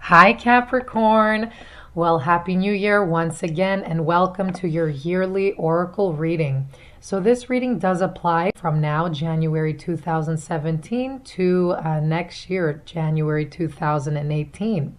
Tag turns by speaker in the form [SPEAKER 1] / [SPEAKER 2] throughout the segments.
[SPEAKER 1] Hi, Capricorn. Well, Happy New Year once again, and welcome to your yearly oracle reading. So, this reading does apply from now, January 2017, to next year, January 2018.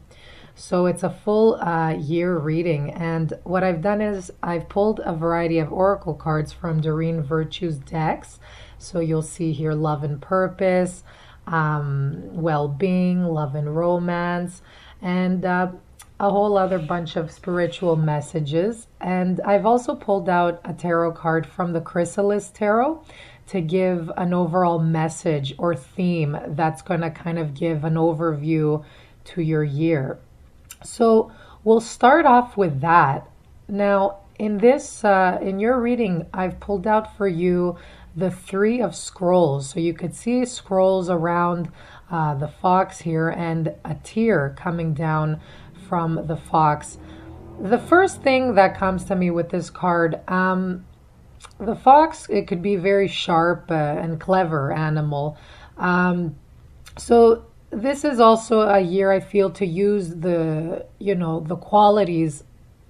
[SPEAKER 1] So, it's a full year reading. And what I've done is I've pulled a variety of oracle cards from Doreen Virtue's decks. So, you'll see here love and purpose, well being, love and romance, and a whole other bunch of spiritual messages. And I've also pulled out a tarot card from the Chrysalis tarot to give an overall message or theme that's going to kind of give an overview to your year. So we'll start off with that. Now, in your reading, I've pulled out for you the Three of Scrolls. So you could see scrolls around the fox here and a tear coming down from the fox. The first thing that comes to me with this card, the fox, it could be very sharp and clever animal. So this is also a year I feel to use the qualities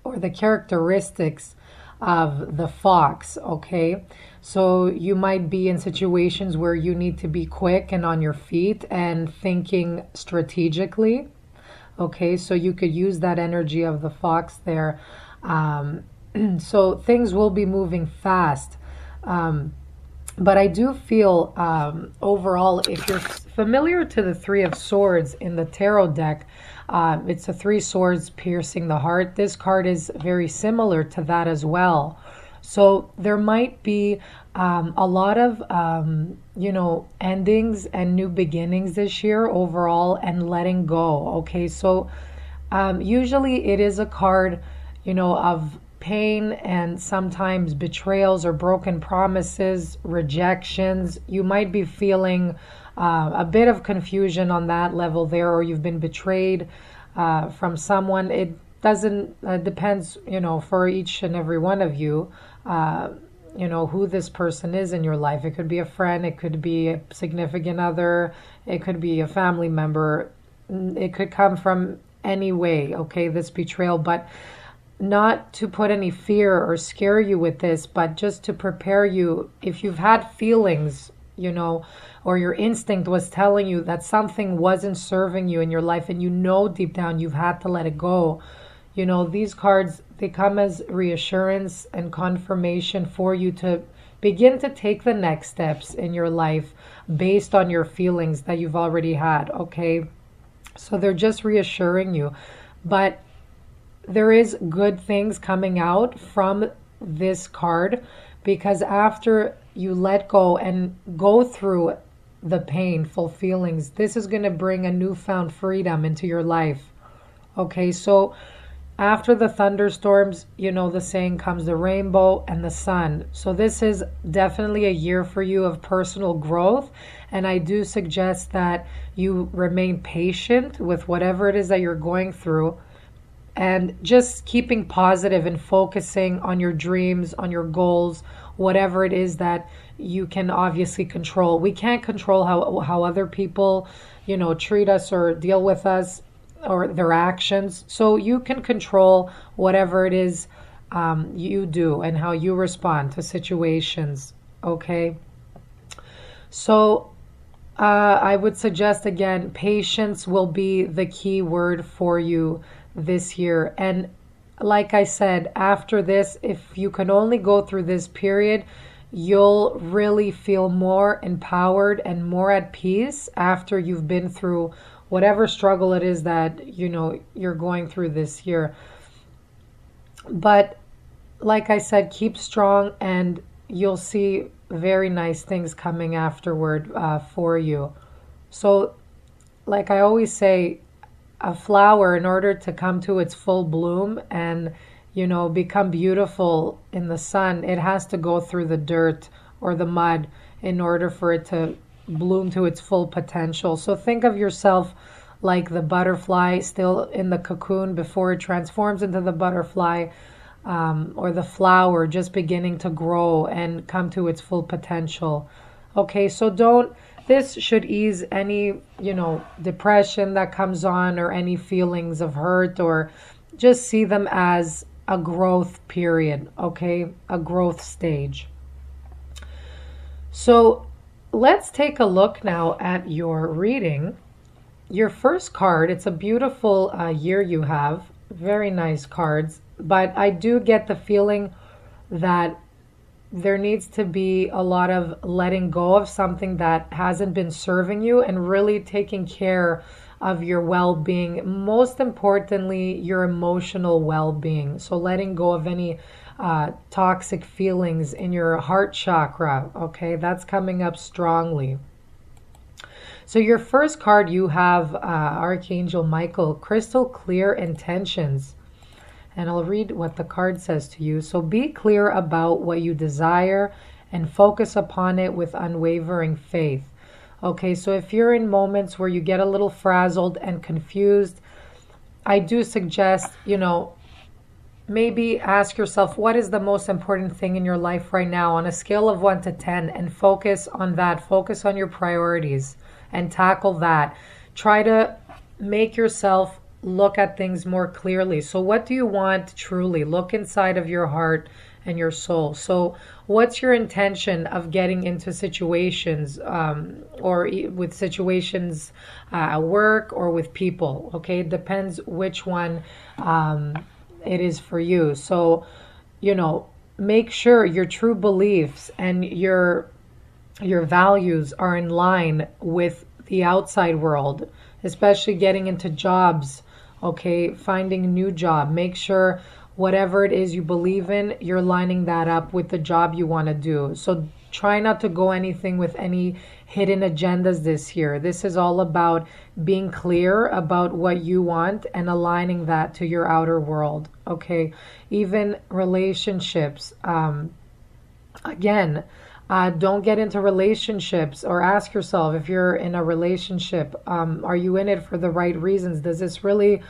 [SPEAKER 1] or the characteristics of the fox, okay? So you might be in situations where you need to be quick and on your feet and thinking strategically, okay? So you could use that energy of the fox there. So things will be moving fast. But I do feel overall, if you're familiar to the Three of Swords in the tarot deck, it's the three swords piercing the heart. This card is very similar to that as well. So there might be a lot of, endings and new beginnings this year overall and letting go. Okay, so usually it is a card, of pain and sometimes betrayals or broken promises, rejections. You might be feeling a bit of confusion on that level there, or you've been betrayed from someone. It doesn't depends, for each and every one of you, who this person is in your life. It could be a friend, it could be a significant other, it could be a family member. It could come from any way, okay, this betrayal, but not to put any fear or scare you with this, but just to prepare you if you've had feelings, or your instinct was telling you that something wasn't serving you in your life and deep down you've had to let it go. These cards, they come as reassurance and confirmation for you to begin to take the next steps in your life based on your feelings that you've already had, okay? So they're just reassuring you. But there is good things coming out from this card, because after you let go and go through the painful feelings, this is going to bring a newfound freedom into your life. Okay, so after the thunderstorms, the saying comes the rainbow and the sun. So this is definitely a year for you of personal growth. And I do suggest that you remain patient with whatever it is that you're going through, and just keeping positive and focusing on your dreams, on your goals, whatever it is that you can obviously control. We can't control how other people, treat us or deal with us or their actions. So you can control whatever it is you do and how you respond to situations, okay? So I would suggest, again, patience will be the key word for you this year. And like I said, after this, if you can only go through this period, you'll really feel more empowered and more at peace after you've been through whatever struggle it is that you're going through this year. But like I said, keep strong and you'll see very nice things coming afterward for you. So like I always say, a flower, in order to come to its full bloom and become beautiful in the sun, it has to go through the dirt or the mud in order for it to bloom to its full potential. So think of yourself like the butterfly still in the cocoon before it transforms into the butterfly, or the flower just beginning to grow and come to its full potential. Okay, so don't this should ease any, depression that comes on, or any feelings of hurt, or just see them as a growth period, okay? A growth stage. So let's take a look now at your reading. Your first card, it's a beautiful year you have. Very nice cards. But I do get the feeling that there needs to be a lot of letting go of something that hasn't been serving you, and really taking care of your well-being. Most importantly, your emotional well-being. So letting go of any toxic feelings in your heart chakra. Okay, that's coming up strongly. So your first card, you have Archangel Michael, crystal clear intentions. And I'll read what the card says to you. So be clear about what you desire and focus upon it with unwavering faith. Okay, so if you're in moments where you get a little frazzled and confused, I do suggest, maybe ask yourself, what is the most important thing in your life right now on a scale of 1 to 10, and focus on that. Focus on your priorities and tackle that. Try to make yourself look at things more clearly. So what do you want truly? Look inside of your heart and your soul. So what's your intention of getting into situations, or with situations at work or with people? Okay, it depends which one it is for you. So, make sure your true beliefs and your values are in line with the outside world, especially getting into jobs. Okay, finding a new job. Make sure whatever it is you believe in, you're lining that up with the job you want to do. So try not to go anything with any hidden agendas this year. This is all about being clear about what you want and aligning that to your outer world. Okay, even relationships. Again, don't get into relationships, or ask yourself, if you're in a relationship, are you in it for the right reasons? Does this really,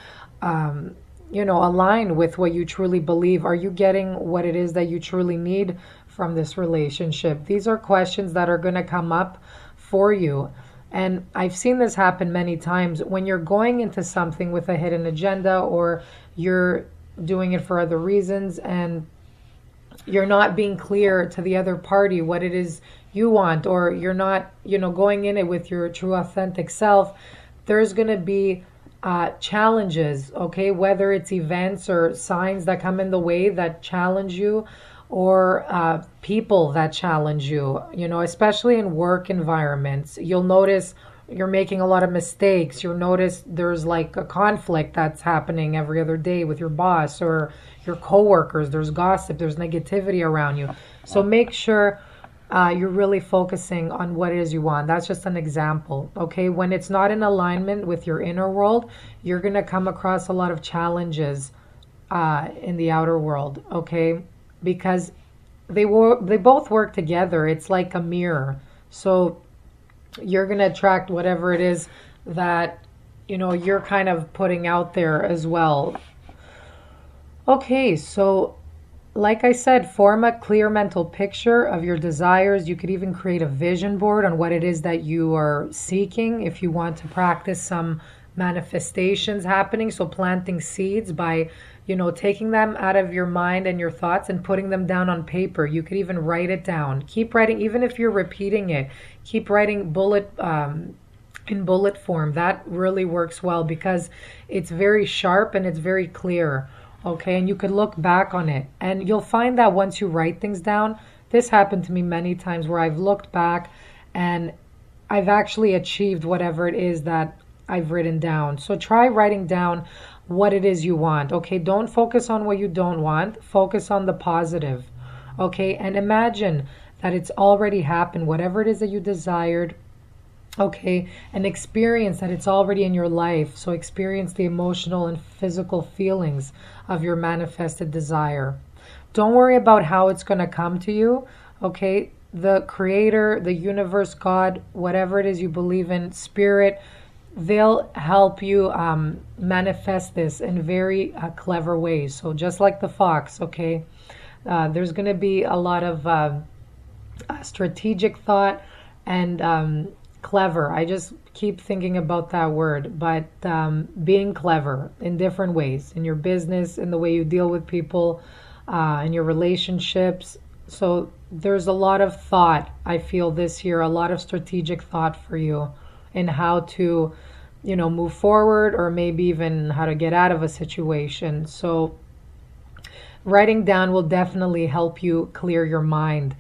[SPEAKER 1] align with what you truly believe? Are you getting what it is that you truly need from this relationship? These are questions that are going to come up for you. And I've seen this happen many times when you're going into something with a hidden agenda, or you're doing it for other reasons, and you're not being clear to the other party what it is you want, or you're not, going in it with your true authentic self. There's going to be challenges, okay? Whether it's events or signs that come in the way that challenge you, or people that challenge you, especially in work environments. You'll notice you're making a lot of mistakes. You'll notice there's like a conflict that's happening every other day with your boss or your coworkers. There's gossip, there's negativity around you. So make sure you're really focusing on what it is you want. That's just an example, okay? When it's not in alignment with your inner world, you're going to come across a lot of challenges in the outer world, okay? Because they both work together. It's like a mirror. So you're going to attract whatever it is that, you're kind of putting out there as well. Okay, so like I said, form a clear mental picture of your desires. You could even create a vision board on what it is that you are seeking if you want to practice some manifestations happening. So planting seeds by, taking them out of your mind and your thoughts and putting them down on paper. You could even write it down. Keep writing, even if you're repeating it. Keep writing in bullet form. That really works well because it's very sharp and it's very clear. Okay, and you could look back on it, and you'll find that once you write things down, this happened to me many times where I've looked back and I've actually achieved whatever it is that I've written down. So try writing down what it is you want. Okay, don't focus on what you don't want. Focus on the positive. Okay, and imagine that it's already happened, whatever it is that you desired. Okay, and experience that it's already in your life. So experience the emotional and physical feelings of your manifested desire. Don't worry about how it's going to come to you. Okay, the creator, the universe, God, whatever it is you believe in, spirit, they'll help you manifest this in very clever ways. So just like the fox, okay, there's going to be a lot of strategic thought and clever. I just keep thinking about that word, but being clever in different ways in your business, in the way you deal with people, in your relationships. So there's a lot of thought, I feel this year, a lot of strategic thought for you in how to, move forward or maybe even how to get out of a situation. So writing down will definitely help you clear your mind.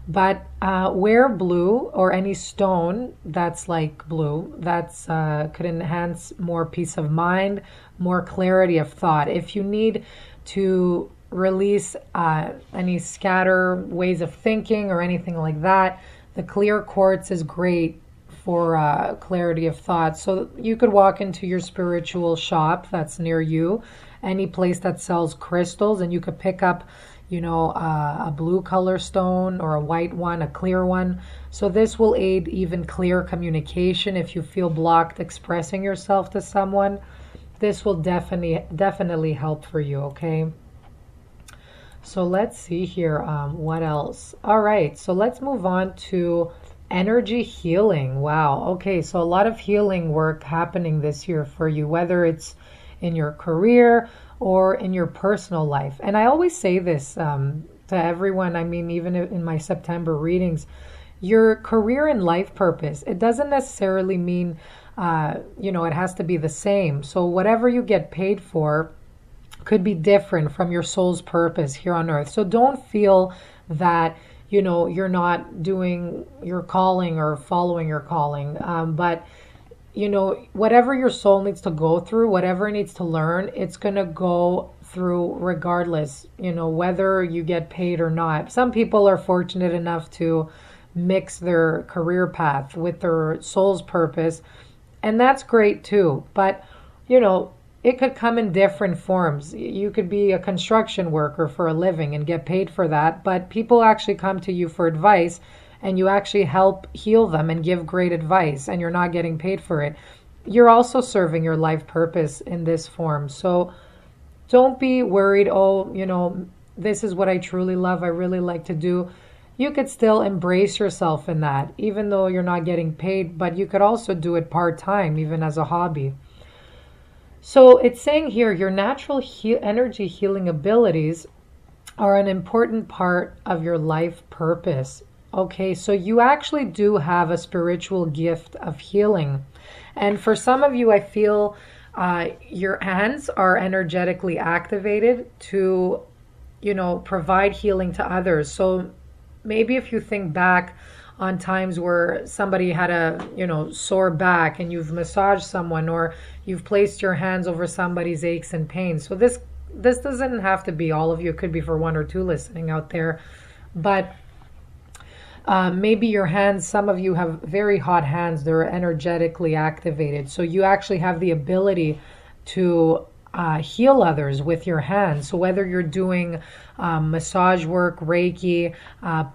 [SPEAKER 1] But wear blue or any stone that's like blue. That's could enhance more peace of mind, more clarity of thought. If you need to release any scatter ways of thinking or anything like that, the clear quartz is great for clarity of thought. So you could walk into your spiritual shop that's near you, any place that sells crystals, and you could pick up a blue color stone or a white one, a clear one. So this will aid even clear communication. If you feel blocked expressing yourself to someone, this will definitely help for you, okay? So let's see here, what else? All right, so let's move on to energy healing. Wow, okay, so a lot of healing work happening this year for you, whether it's in your career or in your personal life. And I always say this to everyone, I mean, even in my September readings, your career and life purpose, it doesn't necessarily mean, it has to be the same. So whatever you get paid for could be different from your soul's purpose here on earth. So don't feel that, you're not doing your calling or following your calling. But whatever your soul needs to go through, whatever it needs to learn, it's going to go through regardless, whether you get paid or not. Some people are fortunate enough to mix their career path with their soul's purpose, and that's great too. But, it could come in different forms. You could be a construction worker for a living and get paid for that, but people actually come to you for advice and you actually help heal them and give great advice and you're not getting paid for it. You're also serving your life purpose in this form. So don't be worried, this is what I truly love, I really like to do. You could still embrace yourself in that, even though you're not getting paid, but you could also do it part-time, even as a hobby. So it's saying here, your natural energy healing abilities are an important part of your life purpose. Okay, so you actually do have a spiritual gift of healing. And for some of you, I feel your hands are energetically activated to, provide healing to others. So maybe if you think back on times where somebody had a, sore back and you've massaged someone or you've placed your hands over somebody's aches and pains. So this doesn't have to be all of you. It could be for one or two listening out there. But maybe your hands, some of you have very hot hands. They're energetically activated. So you actually have the ability to heal others with your hands. So whether you're doing massage work, Reiki,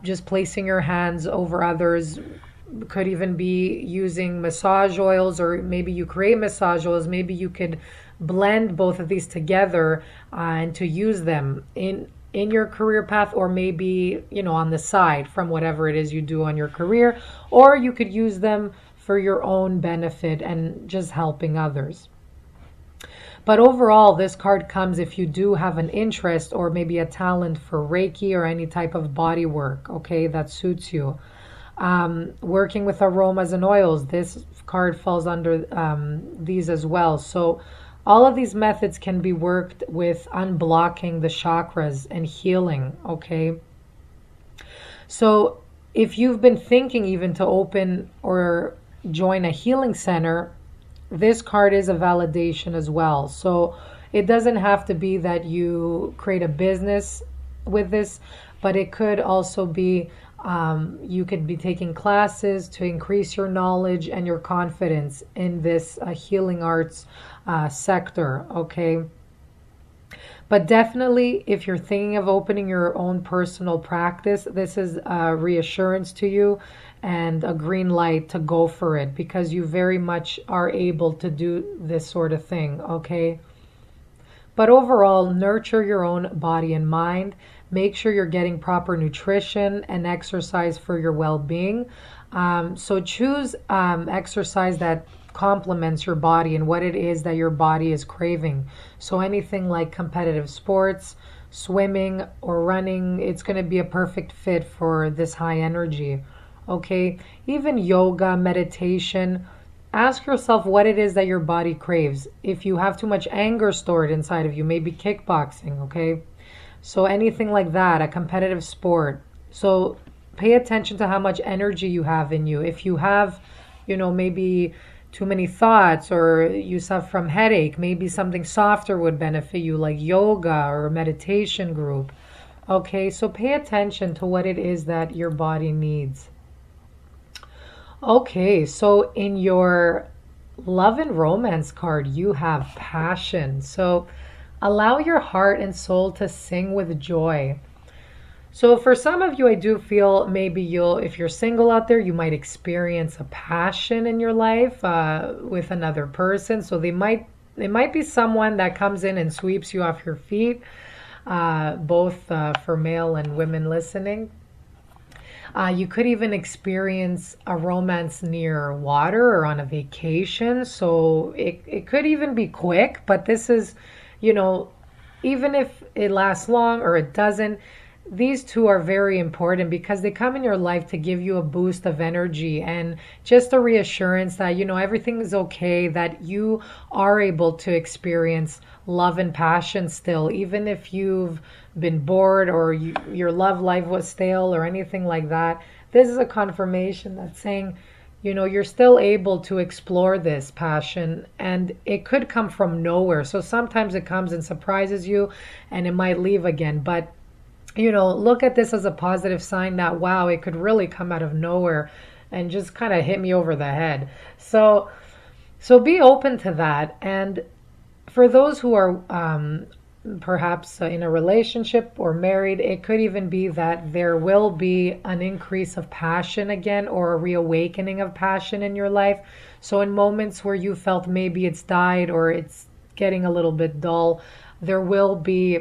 [SPEAKER 1] just placing your hands over others, could even be using massage oils, or maybe you create massage oils. Maybe you could blend both of these together and to use them in your career path, or maybe, on the side from whatever it is you do on your career, or you could use them for your own benefit and just helping others. But overall, this card comes if you do have an interest or maybe a talent for Reiki or any type of body work, okay, that suits you. Working with aromas and oils, this card falls under these as well. So all of these methods can be worked with unblocking the chakras and healing, okay? So if you've been thinking even to open or join a healing center, this card is a validation as well. So it doesn't have to be that you create a business with this, but it could also be you could be taking classes to increase your knowledge and your confidence in this healing arts sector, okay? But definitely, if you're thinking of opening your own personal practice, this is a reassurance to you and a green light to go for it, because you very much are able to do this sort of thing, okay? But overall, nurture your own body and mind. Make sure you're getting proper nutrition and exercise for your well-being. So choose exercise that complements your body and what it is that your body is craving. So anything like competitive sports, swimming, or running, it's going to be a perfect fit for this high energy. Okay, even yoga, meditation. Ask yourself what it is that your body craves. If you have too much anger stored inside of you, maybe kickboxing, okay? So anything like that, a competitive sport. So pay attention to how much energy you have in you. If you have, maybe too many thoughts or you suffer from headache, maybe something softer would benefit you, like yoga or a meditation group. Okay, so pay attention to what it is that your body needs. Okay, so in your love and romance card, you have passion. So allow your heart and soul to sing with joy. So for some of you, I do feel maybe if you're single out there, you might experience a passion in your life with another person. So it might be someone that comes in and sweeps you off your feet, both for male and women listening. You could even experience a romance near water or on a vacation. So it could even be quick, but this is, even if it lasts long or it doesn't, these two are very important because they come in your life to give you a boost of energy and just a reassurance that, everything is okay, that you are able to experience love and passion still, even if you've been bored or your love life was stale or anything like that. This is a confirmation that's saying, you're still able to explore this passion and it could come from nowhere. So sometimes it comes and surprises you and it might leave again. But look at this as a positive sign that, wow, it could really come out of nowhere and just kind of hit me over the head. So be open to that. And for those who are perhaps in a relationship or married, it could even be that there will be an increase of passion again or a reawakening of passion in your life. So in moments where you felt maybe it's died or it's getting a little bit dull, there will be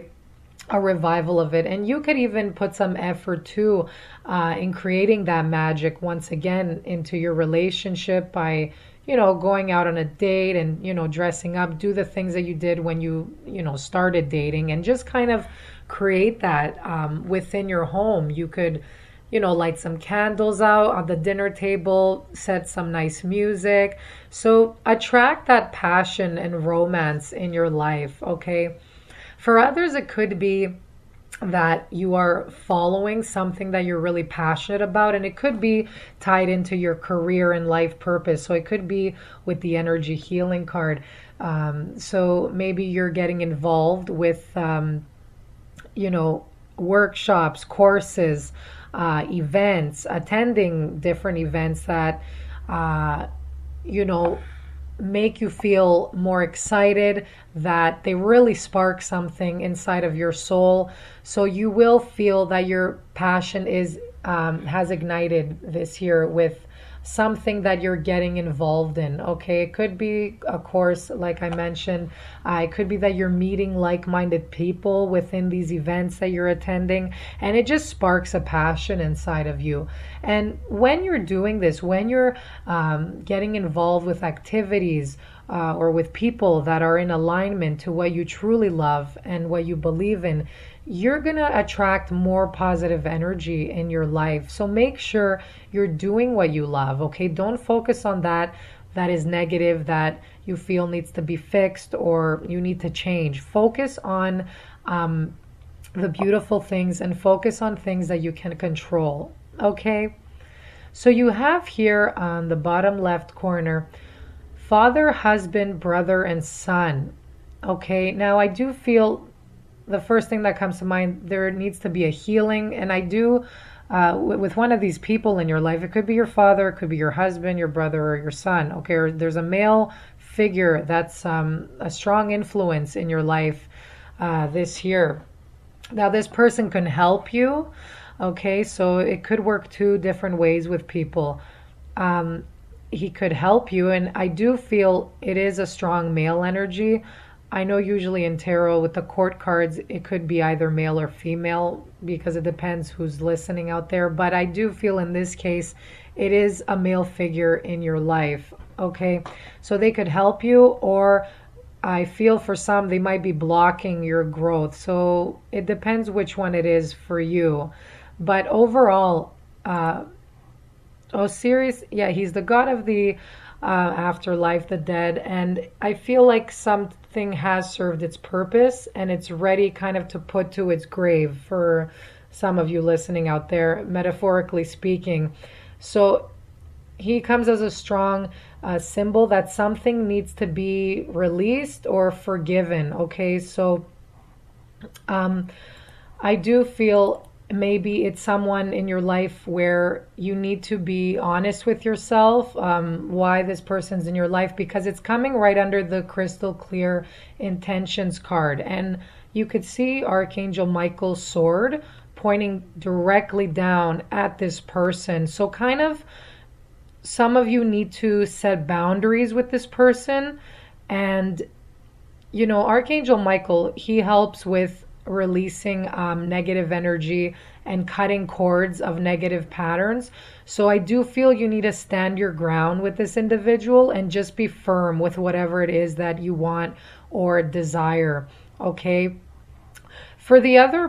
[SPEAKER 1] a revival of it. And you could even put some effort too in creating that magic once again into your relationship by, going out on a date and, dressing up, do the things that you did when you started dating and just kind of create that within your home. You could, light some candles out on the dinner table, set some nice music. So attract that passion and romance in your life, okay? For others, it could be that you are following something that you're really passionate about, and it could be tied into your career and life purpose. So it could be with the energy healing card. So maybe you're getting involved with, workshops, courses, events, attending different events that, make you feel more excited, that they really spark something inside of your soul. So you will feel that your passion has ignited this year with something that you're getting involved in. Okay, it could be a course, like I mentioned. It could be that you're meeting like-minded people within these events that you're attending, and it just sparks a passion inside of you. And when you're doing this, when you're getting involved with activities or with people that are in alignment to what you truly love and what you believe in, you're going to attract more positive energy in your life. So make sure you're doing what you love, okay? Don't focus on that is negative, that you feel needs to be fixed or you need to change. Focus on the beautiful things and focus on things that you can control, okay? So you have here on the bottom left corner, father, husband, brother, and son. Okay, now I do feel the first thing that comes to mind, there needs to be a healing. And I do, with one of these people in your life, it could be your father, it could be your husband, your brother, or your son. Okay, or there's a male figure that's a strong influence in your life this year. Now, this person can help you. Okay, so it could work two different ways with people. He could help you, and I do feel it is a strong male energy. I know usually in tarot with the court cards, it could be either male or female because it depends who's listening out there. But I do feel in this case, it is a male figure in your life. Okay, so they could help you, or I feel for some they might be blocking your growth. So it depends which one it is for you. But overall, Osiris, yeah, he's the god of the afterlife, the dead, and I feel like something has served its purpose and it's ready kind of to put to its grave for some of you listening out there, metaphorically speaking. So he comes as a strong symbol that something needs to be released or forgiven. Okay, so I do feel maybe it's someone in your life where you need to be honest with yourself, why this person's in your life, because it's coming right under the crystal clear intentions card. And you could see Archangel Michael's sword pointing directly down at this person. So kind of some of you need to set boundaries with this person. And, you know, Archangel Michael, he helps with releasing negative energy and cutting cords of negative patterns. So I do feel you need to stand your ground with this individual and just be firm with whatever it is that you want or desire. Okay. For the other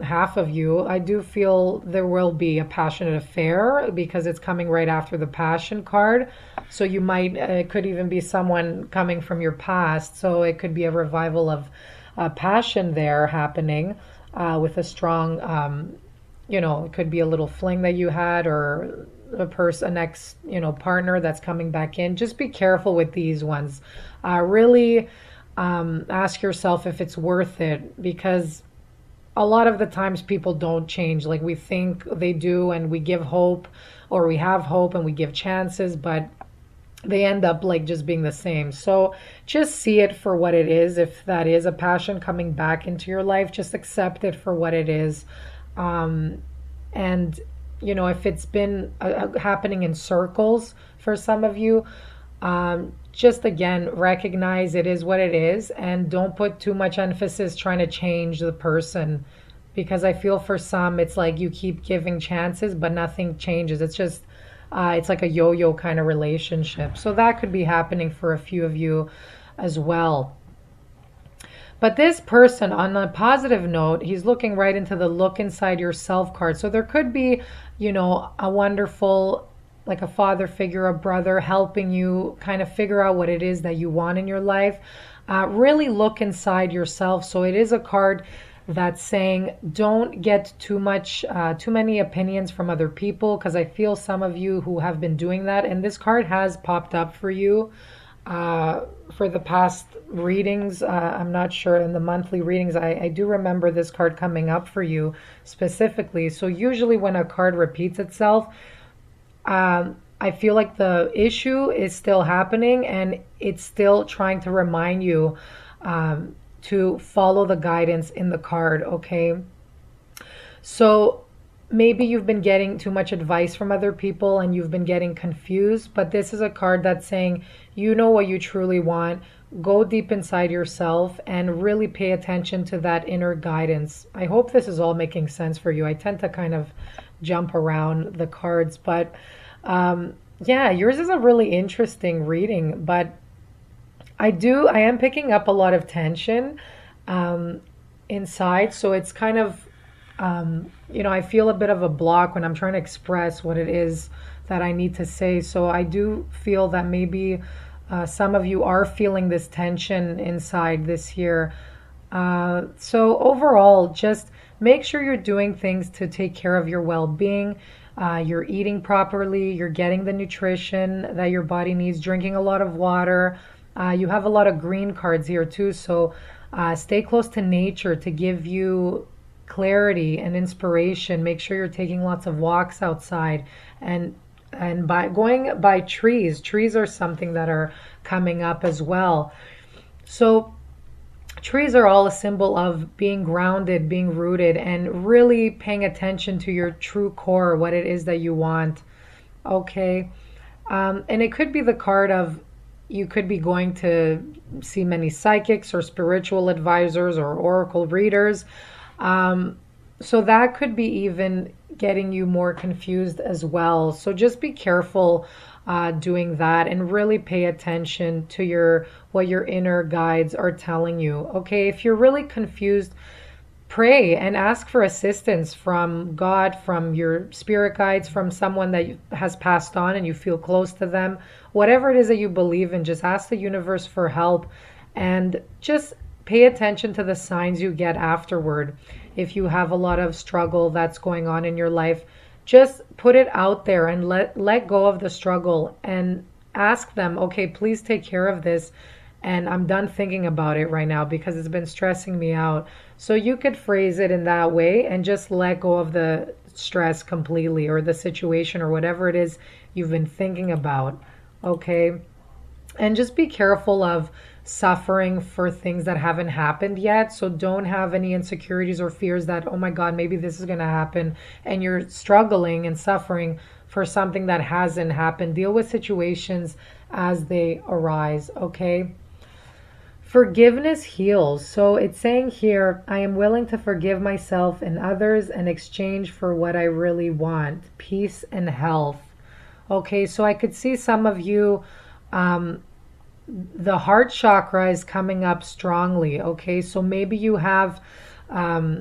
[SPEAKER 1] half of you, I do feel there will be a passionate affair because it's coming right after the passion card. So you might, it could even be someone coming from your past. So it could be a revival of passion there happening with a strong, you know, it could be a little fling that you had or an ex, you know, partner that's coming back in. Just be careful with these ones. Really ask yourself if it's worth it, because a lot of the times people don't change like we think they do, and we give hope, or we have hope and we give chances, but they end up like just being the same. So just see it for what it is. If that is a passion coming back into your life, just accept it for what it is. And, you know, if it's been happening in circles for some of you, just again, recognize it is what it is and don't put too much emphasis trying to change the person, because I feel for some, it's like you keep giving chances, but nothing changes. It's just, it's like a yo-yo kind of relationship. So that could be happening for a few of you as well. But this person, on a positive note, he's looking right into the look inside yourself card. So there could be, you know, a wonderful, like a father figure, a brother helping you kind of figure out what it is that you want in your life. Really look inside yourself. So it is a card that's saying don't get too many opinions from other people, because I feel some of you who have been doing that, and this card has popped up for you for the past readings. I'm not sure, in the monthly readings, I do remember this card coming up for you specifically. So usually when a card repeats itself, I feel like the issue is still happening and it's still trying to remind you to follow the guidance in the card, okay? So maybe you've been getting too much advice from other people and you've been getting confused, but this is a card that's saying, you know what you truly want. Go deep inside yourself and really pay attention to that inner guidance. I hope this is all making sense for you. I tend to kind of jump around the cards, but yeah, yours is a really interesting reading, but I am picking up a lot of tension inside. So it's kind of, you know, I feel a bit of a block when I'm trying to express what it is that I need to say. So I do feel that maybe some of you are feeling this tension inside this year. So overall, just make sure you're doing things to take care of your well-being. You're eating properly. You're getting the nutrition that your body needs, drinking a lot of water. You have a lot of green cards here too. So stay close to nature to give you clarity and inspiration. Make sure you're taking lots of walks outside, and by going by trees are something that are coming up as well. So trees are all a symbol of being grounded, being rooted, and really paying attention to your true core, what it is that you want. Okay. And it could be the card of, you could be going to see many psychics or spiritual advisors or oracle readers. So that could be even getting you more confused as well. So just be careful doing that and really pay attention to your what your inner guides are telling you. Okay, if you're really confused, pray and ask for assistance from God, from your spirit guides, from someone that has passed on and you feel close to them. Whatever it is that you believe in, just ask the universe for help and just pay attention to the signs you get afterward. If you have a lot of struggle that's going on in your life, just put it out there and let go of the struggle and ask them, okay, please take care of this. And I'm done thinking about it right now because it's been stressing me out. So you could phrase it in that way and just let go of the stress completely, or the situation, or whatever it is you've been thinking about. Okay. And just be careful of suffering for things that haven't happened yet. So don't have any insecurities or fears that, oh my God, maybe this is going to happen, and you're struggling and suffering for something that hasn't happened. Deal with situations as they arise. Okay. Forgiveness heals. So it's saying here, I am willing to forgive myself and others in exchange for what I really want, peace and health. Okay, so I could see some of you, the heart chakra is coming up strongly. Okay, so maybe you have,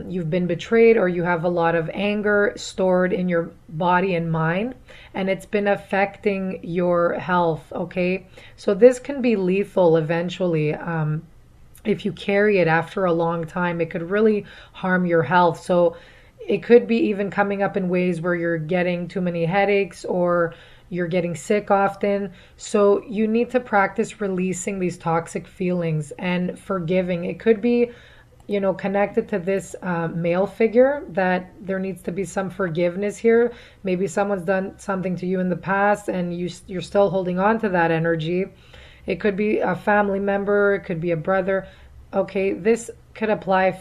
[SPEAKER 1] you've been betrayed, or you have a lot of anger stored in your body and mind, and it's been affecting your health. Okay, so this can be lethal eventually. If you carry it after a long time, it could really harm your health. So it could be even coming up in ways where you're getting too many headaches, or you're getting sick often. So you need to practice releasing these toxic feelings and forgiving. It could be, connected to this male figure, that there needs to be some forgiveness here. Maybe someone's done something to you in the past and you're still holding on to that energy. It could be a family member, it could be a brother. Okay, this could apply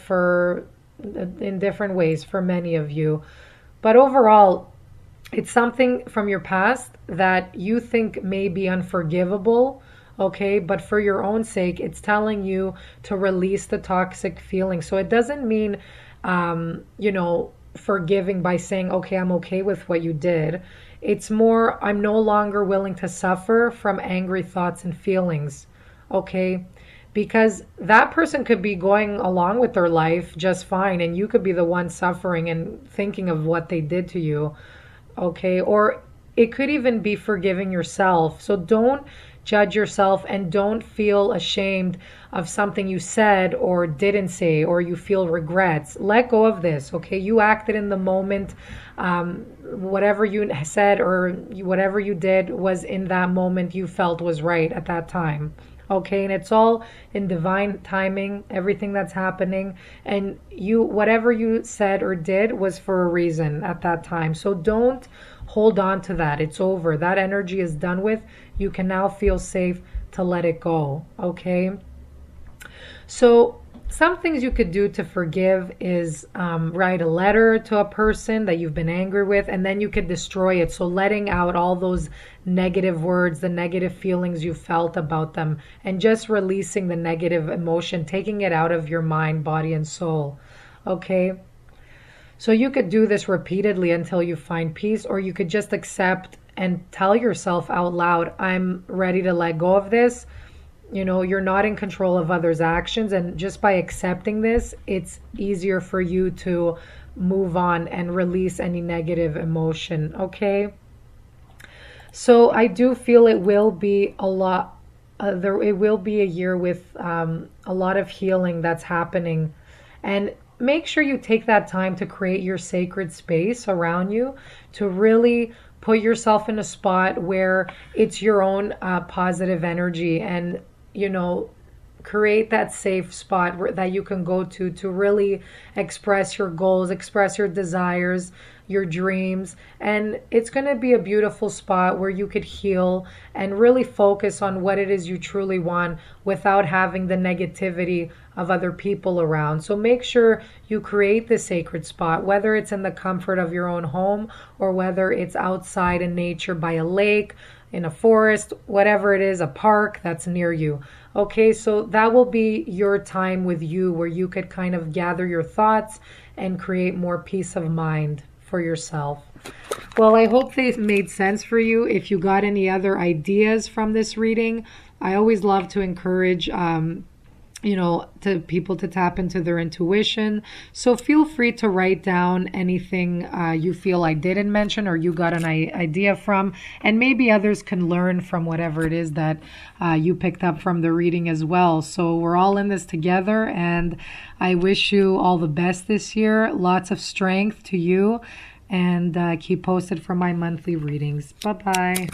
[SPEAKER 1] in different ways for many of you. But overall, it's something from your past that you think may be unforgivable. Okay, but for your own sake, it's telling you to release the toxic feeling. So it doesn't mean, forgiving by saying, okay, I'm okay with what you did. It's more, I'm no longer willing to suffer from angry thoughts and feelings. Okay, because that person could be going along with their life just fine, and you could be the one suffering and thinking of what they did to you. Okay, or it could even be forgiving yourself. So don't judge yourself, and don't feel ashamed of something you said or didn't say, or you feel regrets. Let go of this. Okay, you acted in the moment. Whatever you said or whatever you did was in that moment, you felt was right at that time. Okay, and it's all in divine timing, everything that's happening. And whatever you said or did was for a reason at that time. So don't hold on to that. It's over. That energy is done with. You can now feel safe to let it go. Okay. So some things you could do to forgive is write a letter to a person that you've been angry with, and then you could destroy it. So letting out all those negative words, the negative feelings you felt about them, and just releasing the negative emotion, taking it out of your mind, body, and soul. Okay. So you could do this repeatedly until you find peace, or you could just accept and tell yourself out loud, I'm ready to let go of this. You're not in control of others' actions, and just by accepting this, it's easier for you to move on and release any negative emotion. Okay. So I do feel it will be a lot. It will be a year with a lot of healing that's happening, and make sure you take that time to create your sacred space around you, to really put yourself in a spot where it's your own positive energy, and create that safe spot that you can go to really express your goals, express your desires, your dreams. And it's going to be a beautiful spot where you could heal and really focus on what it is you truly want without having the negativity of other people around. So make sure you create the sacred spot, whether it's in the comfort of your own home or whether it's outside in nature by a lake, in a forest, whatever it is, a park that's near you. Okay, so that will be your time with you where you could kind of gather your thoughts and create more peace of mind for yourself. Well, I hope they made sense for you. If you got any other ideas from this reading, I always love to encourage to people to tap into their intuition. So feel free to write down anything you feel I didn't mention or you got an idea from, and maybe others can learn from whatever it is that you picked up from the reading as well. So we're all in this together, and I wish you all the best this year. Lots of strength to you, and keep posted for my monthly readings. Bye-bye.